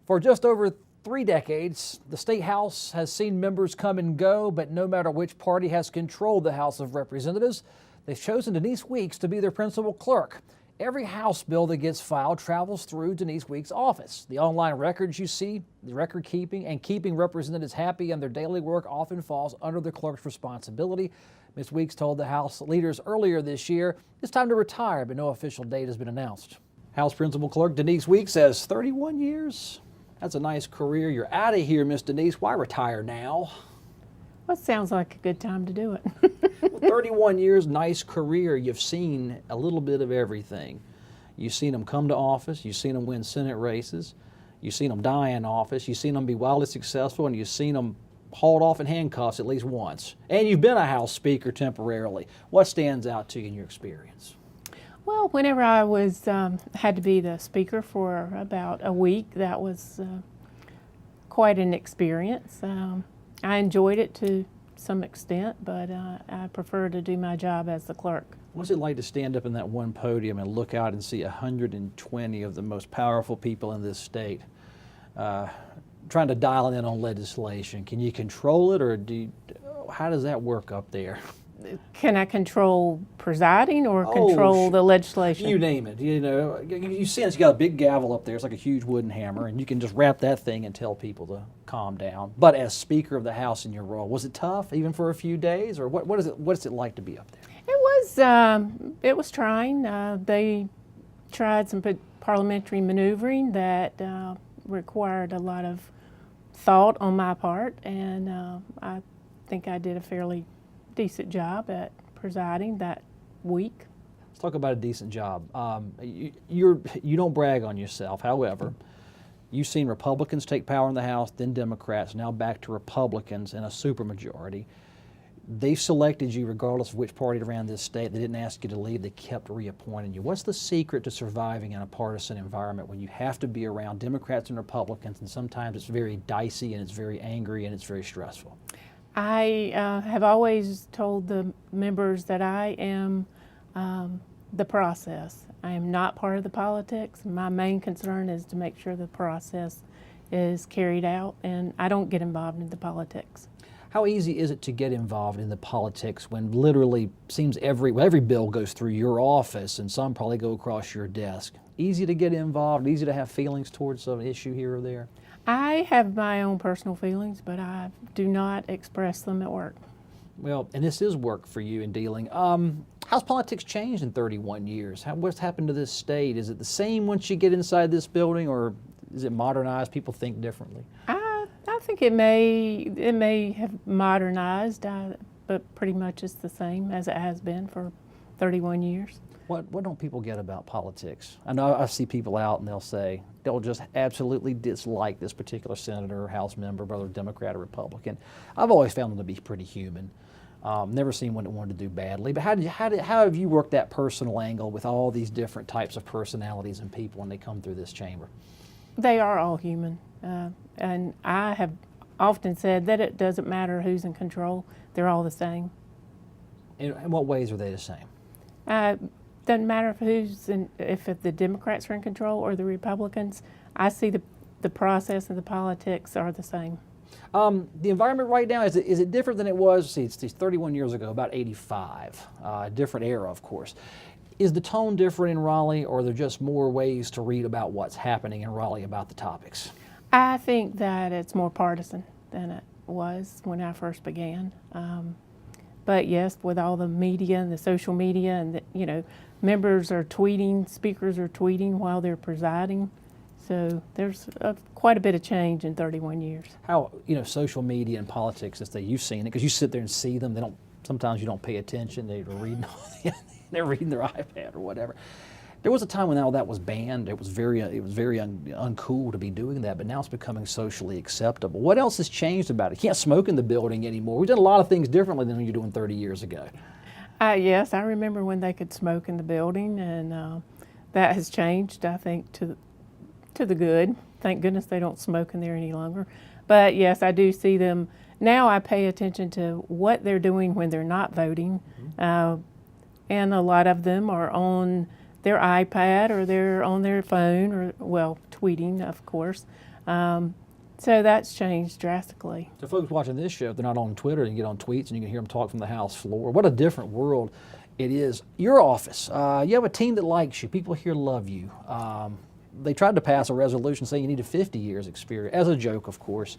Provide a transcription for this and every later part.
For just over 3 decades, the State House has seen members come and go, but no matter which party has controlled the House of Representatives, they've chosen Denise Weeks to be their principal clerk. Every House bill that gets filed travels through Denise Weeks' office. The online records you see, the record keeping and keeping representatives happy in their daily work often falls under the clerk's responsibility. Ms. Weeks told the House leaders earlier this year it's time to retire, but no official date has been announced. House Principal Clerk Denise Weeks says 31 years? That's a nice career. You're out of here, Miss Denise. Why retire now? Well, it sounds like a good time to do it. Well, 31 years, nice career. You've seen a little bit of everything. You've seen them come to office. You've seen them win Senate races. You've seen them die in office. You've seen them be wildly successful, and you've seen them hauled off in handcuffs at least once. And you've been a House Speaker temporarily. What stands out to you in your experience? Well, whenever I was had to be the Speaker for about a week, that was quite an experience. I enjoyed it to some extent, but I prefer to do my job as the clerk. What's it like to stand up in that one podium and look out and see 120 of the most powerful people in this state trying to dial in on legislation? Can you control it, or how does that work up there? Can I control presiding or control the legislation? You name it. You know, you sense you got a big gavel up there. It's like a huge wooden hammer, and you can just wrap that thing and tell people to calm down. But as Speaker of the House in your role, was it tough even for a few days, or what is it like to be up there? It was trying. They tried some parliamentary maneuvering that required a lot of thought on my part, and I think I did a fairly decent job at presiding that week. Let's talk about a decent job. You don't brag on yourself. However, you've seen Republicans take power in the House, then Democrats, now back to Republicans in a supermajority. They've selected you regardless of which party ran this state. They didn't ask you to leave. They kept reappointing you. What's the secret to surviving in a partisan environment when you have to be around Democrats and Republicans, and sometimes it's very dicey and it's very angry and it's very stressful? I have always told the members that I am the process. I am not part of the politics. My main concern is to make sure the process is carried out, and I don't get involved in the politics. How easy is it to get involved in the politics when literally seems every bill goes through your office and some probably go across your desk? Easy to get involved, easy to have feelings towards an issue here or there? I have my own personal feelings, but I do not express them at work. Well, and this is work for you in dealing. How's politics changed in 31 years? What's happened to this state? Is it the same once you get inside this building, or is it modernized? People think differently? I think it may have modernized, but pretty much it's the same as it has been for 31 years. What don't people get about politics? I know I see people out and they'll just absolutely dislike this particular senator or House member, whether Democrat or Republican. I've always found them to be pretty human. Never seen one that wanted to do badly. But how have you worked that personal angle with all these different types of personalities and people when they come through this chamber? They are all human. And I have often said that it doesn't matter who's in control. They're all the same. In what ways are they the same? Doesn't matter if the Democrats are in control or the Republicans. I see the process and the politics are the same. The environment right now, is it different than it was, it's 31 years ago, about 85, different era, of course. Is the tone different in Raleigh, or are there just more ways to read about what's happening in Raleigh about the topics? I think that it's more partisan than it was when I first began. But yes, with all the media and the social media, and members are tweeting, speakers are tweeting while they're presiding. So there's quite a bit of change in 31 years. How, social media and politics, you've seen it, because you sit there and see them. Sometimes you don't pay attention. They're reading their iPad or whatever. There was a time when all that was banned. It was very uncool to be doing that, but now it's becoming socially acceptable. What else has changed about it? You can't smoke in the building anymore. We've done a lot of things differently than you were doing 30 years ago. Yes, I remember when they could smoke in the building, and that has changed, I think, to the good. Thank goodness they don't smoke in there any longer. But yes, I do see them. Now I pay attention to what they're doing when they're not voting. And a lot of them are on their iPad, or they're on their phone, or, well, tweeting, of course. So that's changed drastically. So folks watching this show, if they're not on Twitter, you can get on tweets and you can hear them talk from the House floor. What a different world it is. Your office, you have a team that likes you. People here love you. They tried to pass a resolution saying you needed 50 years experience, as a joke, of course.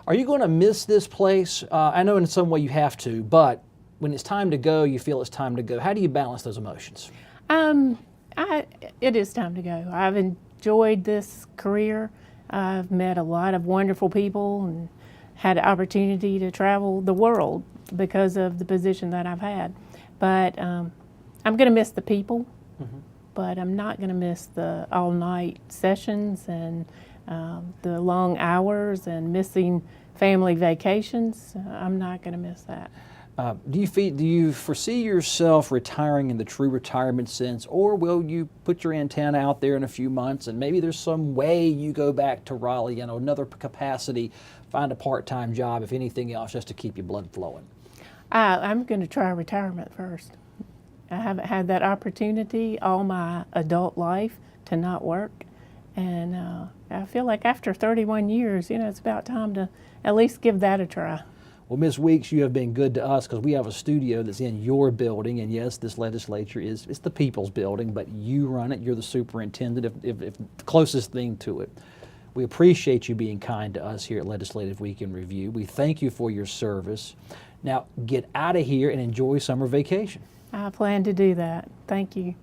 Are you going to miss this place? I know in some way you have to, but when it's time to go, you feel it's time to go. How do you balance those emotions? It is time to go. I've enjoyed this career. I've met a lot of wonderful people and had the opportunity to travel the world because of the position that I've had. But I'm going to miss the people, but I'm not going to miss the all-night sessions and the long hours and missing family vacations. I'm not going to miss that. Do you foresee yourself retiring in the true retirement sense, or will you put your antenna out there in a few months and maybe there's some way you go back to Raleigh, another capacity, find a part-time job, if anything else, just to keep your blood flowing? I'm going to try retirement first. I haven't had that opportunity all my adult life to not work, and I feel like after 31 years, it's about time to at least give that a try. Well, Ms. Weeks, you have been good to us because we have a studio that's in your building, and yes, this legislature it's the people's building, but you run it. You're the superintendent, if the closest thing to it. We appreciate you being kind to us here at Legislative Week in Review. We thank you for your service. Now, get out of here and enjoy summer vacation. I plan to do that. Thank you.